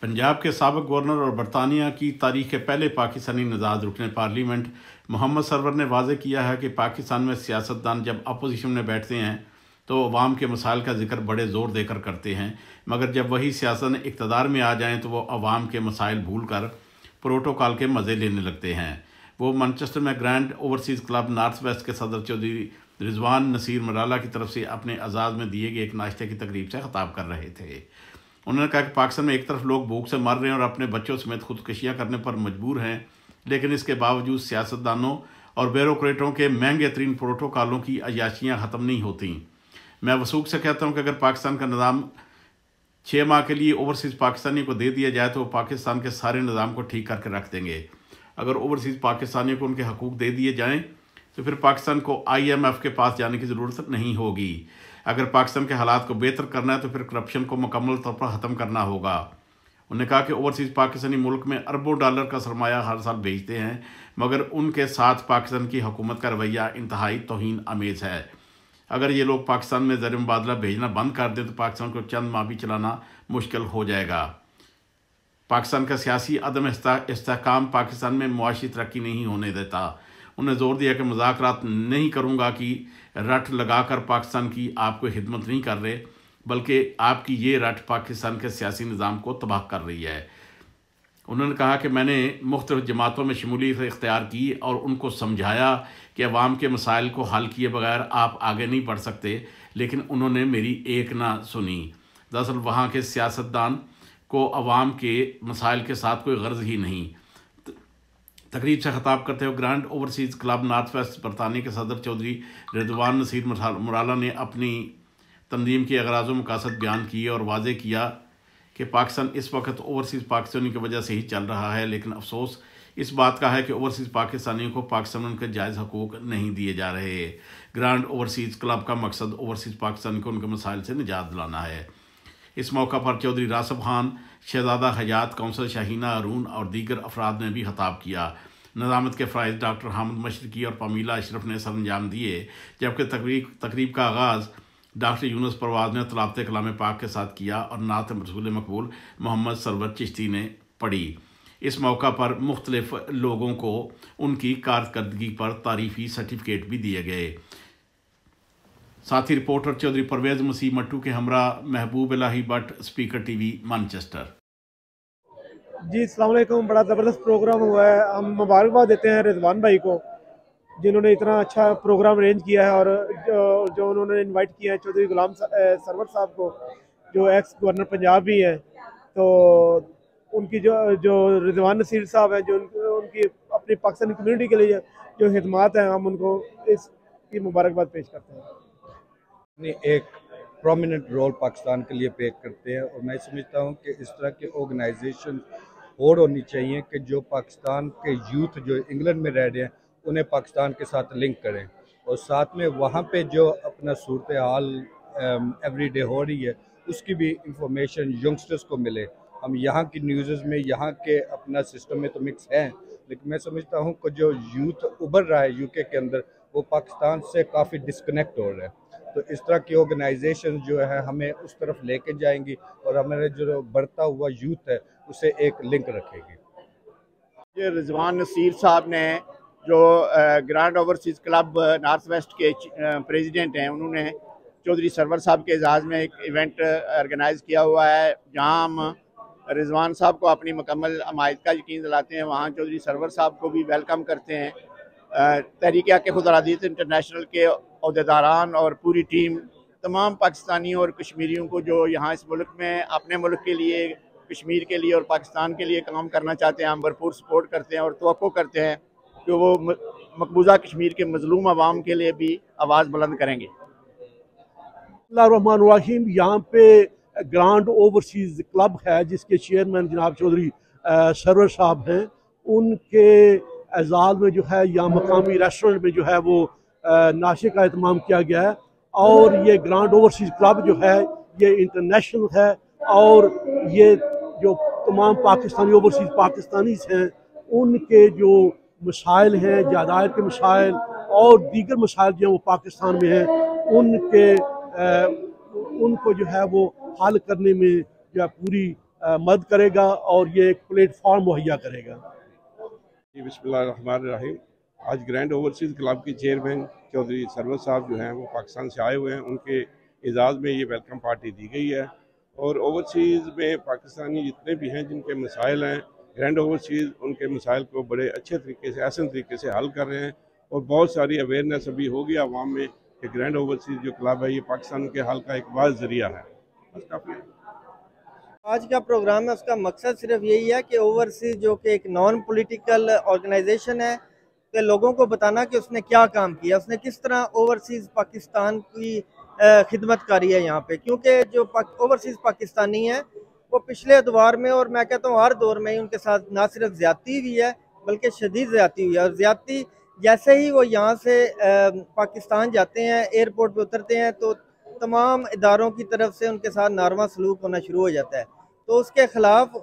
पंजाब के साबिक गवर्नर और बरतानिया की तारीख के पहले पाकिस्तानी नज़ाद रुकन पार्लियामेंट मोहम्मद सरवर ने वाज़े किया है कि पाकिस्तान में सियासतदान जब अपोजिशन में बैठते हैं तो अवाम के मसाइल का जिक्र बड़े ज़ोर देकर करते हैं, मगर जब वही सियासतदान इक़्तिदार में आ जाएं तो वो अवाम के मसाइल भूल कर प्रोटोकॉल के मज़े लेने लगते हैं। वो मैनचेस्टर में grand overseas club north west के सदर चौधरी रिजवान नसीर मराला की तरफ से अपने एजाज़ में दिए गए एक नाश्ते की तकरीब से खिताब कर रहे थे। उन्होंने कहा कि पाकिस्तान में एक तरफ लोग भूख से मर रहे हैं और अपने बच्चों समेत खुदकुशियाँ करने पर मजबूर हैं, लेकिन इसके बावजूद सियासतदानों और ब्यूरोक्रेटों के महंगे तरीन प्रोटोकॉलों की अयाशियाँ ख़त्म नहीं होती। मैं वसूख से कहता हूँ कि अगर पाकिस्तान का निज़ाम 6 माह के लिए ओवरसीज़ पाकिस्तानी को दे दिया जाए तो वो पाकिस्तान के सारे निज़ाम को ठीक करके रख देंगे। अगर ओवरसीज़ पाकिस्तानियों को उनके हकूक़ दे दिए जाएँ तो फिर पाकिस्तान को IMF के पास जाने की ज़रूरत नहीं होगी। अगर पाकिस्तान के हालात को बेहतर करना है तो फिर करप्शन को मुकम्मल तौर पर ख़त्म करना होगा। उन्होंने कहा कि ओवरसीज़ पाकिस्तानी मुल्क में अरबों डॉलर का सरमाया हर साल भेजते हैं, मगर उनके साथ पाकिस्तान की हुकूमत का रवैया इंतहाई तौहीन आमेज़ है। अगर ये लोग पाकिस्तान में ज़र मुबादला भेजना बंद कर दें तो पाकिस्तान को चंद माह भी चलाना मुश्किल हो जाएगा। पाकिस्तान का सियासी अदम इस्तेहकाम पाकिस्तान में मुआशी तरक्की नहीं होने देता। उन्होंने ज़ोर दिया कि मुज़ाकरात नहीं करूँगा कि रट लगाकर पाकिस्तान की आप कोई खिदमत नहीं कर रहे, बल्कि आपकी ये रट पाकिस्तान के सियासी निज़ाम को तबाह कर रही है। उन्होंने कहा कि मैंने मुख्तलिफ़ जमातों में शमूलियत इख्तियार की और उनको समझाया कि अवाम के मसाइल को हल किए बगैर आप आगे नहीं बढ़ सकते, लेकिन उन्होंने मेरी एक ना सुनी। दरअसल वहाँ के सियासतदान को अवाम के मसाइल के साथ कोई गर्ज ही नहीं। तकरीब से खिताब करते हुए grand overseas club north west बरतानिया के सदर चौधरी रिजवान नसीर मराला ने अपनी तंजीम के अगराज़ व मकासद बयान किए और वाज़े किया कि पाकिस्तान इस वक्त ओवरसीज़ पाकिस्तानी की वजह से ही चल रहा है, लेकिन अफसोस इस बात का है कि ओवरसीज़ पाकिस्तानियों को पाकिस्तान में उनके जायज़ हकूक़ नहीं दिए जा रहे। ग्रैंड ओवरसीज़ क्लब का मकसद ओवरसीज़ पाकिस्तानी को उनके मसाइल से निजात दिलाना है। इस मौका पर चौधरी रासिब खान, शहजादा हयात, कौंसल शाहीना अरून और दीगर अफराद ने भी खिताब किया। निज़ामत के फ़राइज़ डॉक्टर हामिद मशरकी और पमीला अशरफ ने सर अंजाम दिए, जबकि तकरीब का आगाज़ डॉक्टर यूनुस परवाज़ ने तलावत कलाम पाक के साथ किया और नात रसूल मकबूल मोहम्मद सरवर चिश्ती ने पढ़ी। इस मौका पर मुख्तलिफ़ लोगों को उनकी कारकर्दगी पर तारीफ़ी सर्टिफिकेट भी दिए गए। साथी रिपोर्टर चौधरी परवेज़ मसीह मट्टू के हमरा महबूब इलाही भट्ट, स्पीकर TV मैनचेस्टर। जी अस्सलाम वालेकुम। बड़ा ज़बरदस्त प्रोग्राम हुआ है। हम मुबारकबाद देते हैं रिजवान भाई को, जिन्होंने इतना अच्छा प्रोग्राम अरेंज किया है, और जो उन्होंने इनवाइट किया है चौधरी गुलाम सरवर साहब को, जो एक्स गवर्नर पंजाब भी हैं। तो उनकी जो रिजवान नसीर साहब हैं, जो उनकी अपनी पाकिस्तानी कम्युनिटी के लिए जो खिदमात हैं, हम उनको इसकी मुबारकबाद पेश करते हैं। एक प्रोमिनेंट रोल पाकिस्तान के लिए प्ले करते हैं, और मैं समझता हूँ कि इस तरह के ऑर्गेनाइजेशन और होनी चाहिए कि जो पाकिस्तान के यूथ जो इंग्लैंड में रह रहे हैं उन्हें पाकिस्तान के साथ लिंक करें, और साथ में वहाँ पे जो अपना सूरत हाल एवरीडे हो रही है उसकी भी इंफॉर्मेशन यंगस्टर्स को मिले। हम यहाँ की न्यूज़ में यहाँ के अपना सिस्टम में तो मिक्स हैं, लेकिन मैं समझता हूँ कि जो यूथ उभर रहा है UK के अंदर वो पाकिस्तान से काफ़ी डिस्कनेक्ट हो रहा है। तो इस तरह की ऑर्गेनाइजेशन जो है हमें उस तरफ लेके जाएंगी और हमारे जो बढ़ता हुआ यूथ है उसे एक लिंक रखेगी। ये रिजवान नसीर साहब ने जो grand overseas club north west के प्रेसिडेंट हैं, उन्होंने चौधरी सरवर साहब के एजाज़ में एक इवेंट ऑर्गेनाइज़ किया हुआ है, जहां हम रिजवान साहब को अपनी मुकम्मल हमायत का यकीन दिलाते हैं। वहाँ चौधरी सरवर साहब को भी वेलकम करते हैं। तहरीक खुदरादीत इंटरनेशनल के अहदेदारान और पूरी टीम, तमाम पाकिस्तानियों और कश्मीरियों को जो यहाँ इस मुल्क में अपने मुल्क के लिए, कश्मीर के लिए और पाकिस्तान के लिए काम करना चाहते हैं, हम भरपूर सपोर्ट करते हैं और तवक्को करते हैं कि वो मकबूजा कश्मीर के मजलूम आवाम के लिए भी आवाज़ बुलंद करेंगे। बिस्मिल्लाहिर्रहमानिर्रहीम। यहाँ पे ग्रांड ओवरसीज़ क्लब है जिसके चेयरमैन जनाब चौधरी सरवर साहब हैं। उनके एजाज़ में जो है यहाँ मकामी रेस्टोरेंट में जो है वो नाश्ते का एहतमाम किया गया है, और ये ग्रांड ओवरसीज़ क्लब जो है ये इंटरनेशनल है, और ये जो तमाम पाकिस्तानी ओवरसीज़ पाकिस्तानीज हैं उनके जो मसाइल हैं, जायदाद के मसाइल और दीगर मसाइल जो वो पाकिस्तान में हैं, उनको जो है वो हल करने में जो है पूरी मदद करेगा और ये एक प्लेटफॉर्म मुहैया करेगा। जी बिस्मिल्लाहिर्रहमानिर्रहीम। आज ग्रैंड ओवरसीज़ क्लब के चेयरमैन चौधरी सरवर साहब जो हैं वो पाकिस्तान से आए हुए हैं, उनके एजाज़ में ये वेलकम पार्टी दी गई है और ओवरसीज़ में पाकिस्तानी जितने भी हैं जिनके मसाइल हैं, ग्रैंड ओवरसीज़ उनके मसाइल को बड़े अच्छे तरीके से आसान तरीके से हल कर रहे हैं और बहुत सारी अवेयरनेस अभी हो गया आवाम में कि ग्रैंड ओवरसीज़ जो क्लब है ये पाकिस्तान के हल का एक वाज़ ज़रिया है। बस काफ़ी है। आज का प्रोग्राम है उसका मकसद सिर्फ यही है कि ओवरसीज जो कि एक नॉन पॉलिटिकल ऑर्गेनाइजेशन है कि लोगों को बताना कि उसने क्या काम किया, उसने किस तरह ओवरसीज पाकिस्तान की खिदमत करी है यहाँ पे, क्योंकि जो ओवरसीज पाकिस्तानी हैं वो पिछले दौर में और मैं कहता हूँ हर दौर में ही उनके साथ ना सिर्फ ज़्यादती हुई है बल्कि शदीद ज़्यादती हुई है। और ज़्यादती जैसे ही वो यहाँ से पाकिस्तान जाते हैं, एयरपोर्ट पे उतरते हैं तो तमाम इदारों की तरफ से उनके साथ नारवा सलूक होना शुरू हो जाता है। तो उसके ख़िलाफ़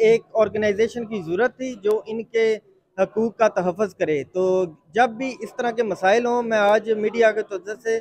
एक ऑर्गेनाइजेशन की ज़रूरत थी जो इनके हकूक़ का तहफ़्फ़ुज़ करे। तो जब भी इस तरह के मसाइल हों, मैं आज मीडिया के वजह से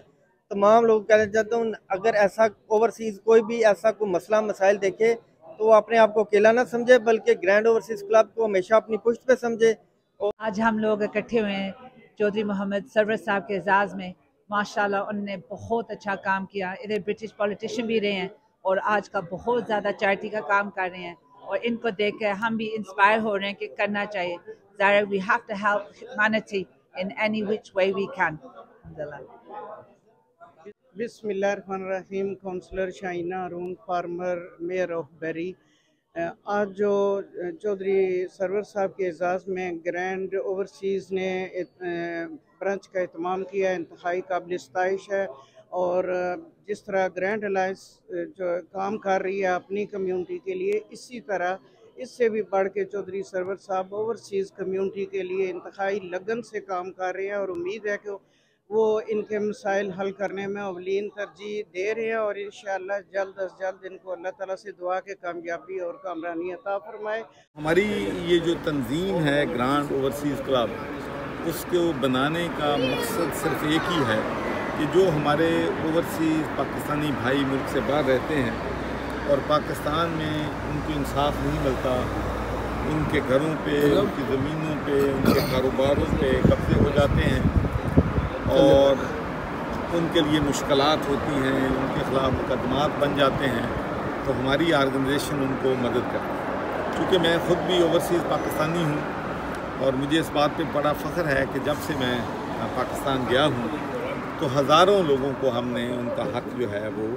तमाम लोग कहना चाहता हूँ, अगर ऐसा ओवरसीज़ कोई भी ऐसा कोई मसला मसाइल देखे तो वो अपने आप को अकेला ना समझे बल्कि ग्रैंड ओवरसीज़ क्लब को हमेशा अपनी पुश्त पे समझे। आज हम लोग इकट्ठे हुए हैं चौधरी मोहम्मद सरवर साहब के एजाज़ में। माशाल्लाह उन्होंने बहुत अच्छा काम किया, इधर ब्रिटिश पॉलिटिशियन भी रहे हैं और आज का बहुत ज़्यादा चैरिटी का काम कर रहे हैं और इनको देख कर हम भी इंस्पायर हो रहे हैं कि करना चाहिए। ज़ाहिर we have to help humanity in any which way we can. बिस्मिल्लाहिर्रहमानिर्रहीम। Councillor Shaina Arun, former mayor of Berry. आज जो चौधरी सरवर साहब के एजाज़ में ग्रैंड ओवरसीज़ ने ब्रांच का एहतमाम किया, इंतहाई काबिल इस्ताइश है। और जिस तरह ग्रैंड अलायंस जो काम कर रही है अपनी कम्युनिटी के लिए, इसी तरह इससे भी बढ़ के चौधरी सरवर साहब ओवरसीज़ कम्युनिटी के लिए इंतहाई लगन से काम कर रहे हैं और उम्मीद है कि वो इनके मसाइल हल करने में अवलीन तरजीह दे रहे हैं और इंशाअल्लाह जल्द अज जल्द इनको अल्लाह ताला से दुआ के कामयाबी और कामरानी अता फरमाए। हमारी ये जो तंजीम है ग्रैंड ओवरसीज़ क्लब, उसको बनाने का मकसद सिर्फ एक ही है कि जो हमारे ओवरसीज़ पाकिस्तानी भाई मुल्क से बाहर रहते हैं और पाकिस्तान में उनको इंसाफ नहीं मिलता, उनके घरों पे, उनकी ज़मीनों पे, उनके कारोबारों पे कब्ज़े हो जाते हैं और उनके लिए मुश्किलात होती हैं, उनके ख़िलाफ़ मुकदमात बन जाते हैं, तो हमारी ऑर्गेनाइजेशन उनको मदद करती है। चूँकि मैं ख़ुद भी ओवरसीज़ पाकिस्तानी हूँ और मुझे इस बात पे बड़ा फ़ख्र है कि जब से मैं पाकिस्तान गया हूँ तो हज़ारों लोगों को हमने उनका हक़ जो है वो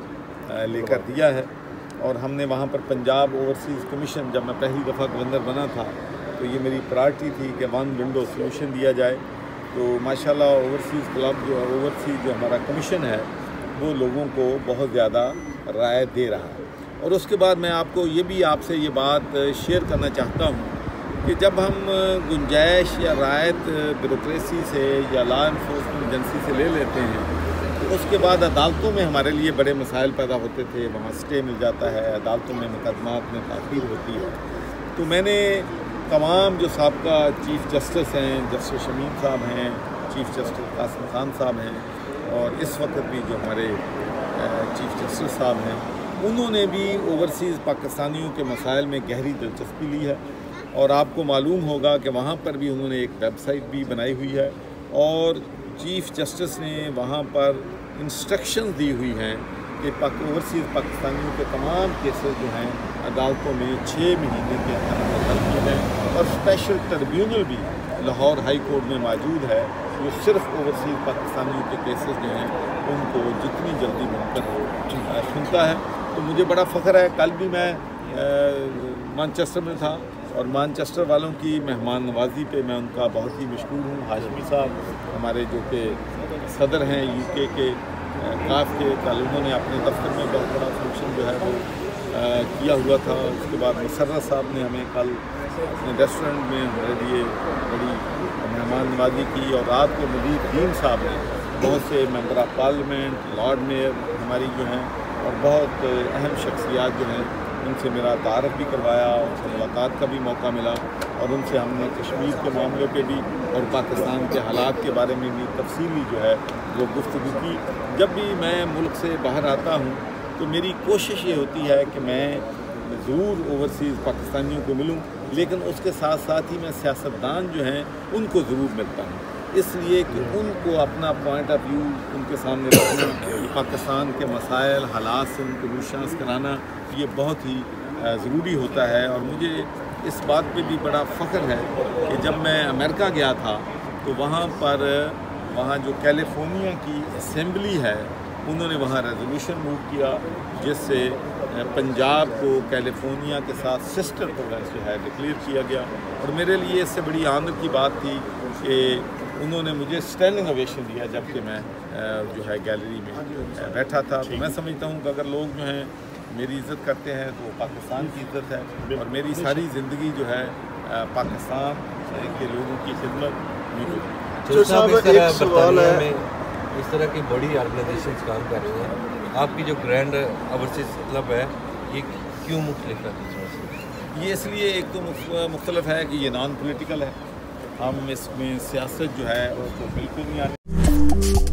लेकर दिया है। और हमने वहाँ पर पंजाब ओवरसीज़ कमीशन, जब मैं पहली दफ़ा गवर्नर बना था तो ये मेरी प्रायोरिटी थी कि वन विंडो सोल्यूशन दिया जाए। तो माशाल्लाह ओवरसीज़ क्लब ओवरसीज़ जो हमारा कमीशन है वो लोगों को बहुत ज़्यादा राय दे रहा है। और उसके बाद मैं आपको ये भी आपसे ये बात शेयर करना चाहता हूँ कि जब हम गुंजाइश या रायत ब्यूरोक्रेसी से या लॉ इन्फोर्समेंट एजेंसी से ले लेते हैं तो उसके बाद अदालतों में हमारे लिए बड़े मसाइल पैदा होते थे, वहाँ स्टे मिल जाता है, अदालतों में मुकदमात में ताख़ीर होती है। तो मैंने तमाम जो साबका चीफ़ जस्टिस हैं, जस्टिस शमीम साहब हैं, चीफ़ जस्टिस कासिम खान साहब हैं और इस वक्त भी जो हमारे चीफ़ जस्टिस साहब हैं, उन्होंने भी ओवरसीज़ पाकिस्तानियों के मसाइल में गहरी दिलचस्पी ली है। और आपको मालूम होगा कि वहाँ पर भी उन्होंने एक वेबसाइट भी बनाई हुई है और चीफ़ जस्टिस ने वहाँ पर इंस्ट्रक्शंस दी हुई हैं कि ओवरसीज़ पाकिस्तानियों के तमाम केसेस जो हैं अदालतों में 6 महीने के अंदर हल किए जाएँ। और स्पेशल ट्रिब्यूनल भी लाहौर हाई कोर्ट में मौजूद है जो सिर्फ ओवरसीज़ पाकिस्तानियों के केसेस जो हैं उनको जितनी जल्दी मुमकिन हो सुनता है। तो मुझे बड़ा फ़ख्र है, कल भी मैं मैनचेस्टर में था और मैनचेस्टर वालों की मेहमान नवाजी पे मैं उनका बहुत ही मशकूर हूँ। हाशमी साहब हमारे जो कि सदर हैं यूके के काफ के, कल उन्होंने अपने दफ्तर में बहुत बड़ा फंक्शन जो है वो किया हुआ था। उसके बाद मुसर्रत साहब ने हमें कल अपने रेस्टोरेंट में हमारे लिए बड़ी मेहमान नवाजी की और रात को मुदीर दीन साहब ने बहुत से member of parliament, Lord mayor हमारी जो हैं और बहुत अहम शख्सियात जो हैं उनसे मेरा तारफ़ भी करवाया, उनसे मुलाकात का भी मौका मिला और उनसे हमने कश्मीर के मामले पे भी और पाकिस्तान के हालात के बारे में भी तफसीली जो है वो गुफ्तगू की। जब भी मैं मुल्क से बाहर आता हूँ तो मेरी कोशिश ये होती है कि मैं ضرور اوورسیز پاکستانیوں کو ملوں، لیکن اس کے ساتھ ساتھ ہی میں سیاستدان جو ہیں ان کو ضرور ملتا ہوں، اس لیے کہ ان کو اپنا پوائنٹ آف ویو ان کے سامنے رکھنا، پاکستان کے مسائل حالات سے ان کو روشناس کرانا، یہ بہت ہی ضروری ہوتا ہے۔ اور مجھے اس بات پہ بھی بڑا فخر ہے کہ جب میں امریکہ گیا تھا تو وہاں جو کیلیفورنیا کی اسمبلی ہے انہوں نے وہاں ریزولوشن موو کیا جس سے پنجاب کو کیلیفورنیا کے ساتھ سسٹر پروونس جو ہے ڈکلیئر کیا گیا، اور میرے لیے اس سے بڑی آنر کی بات تھی کہ انہوں نے مجھے اسٹینڈنگ اویشن دیا جب کہ میں جو ہے گیلری میں بیٹھا تھا۔ تو میں سمجھتا ہوں کہ اگر لوگ جو ہیں میری عزت کرتے ہیں تو پاکستان کی عزت ہے، اور میری ساری زندگی جو ہے پاکستان کے لوگوں کی خدمت میں ہوئی۔ اس طرح کی بڑی آرگنائزیشنز کام کر رہی ہیں، آپ کی جو گرینڈ اوورسیز کلب ہے یہ کیوں مختلف ہے؟ یہ اس لیے ایک تو مختلف ہے کہ یہ نان پولیٹیکل ہے، ہم اس میں سیاست جو ہے اس کو بالکل نہیں آتی۔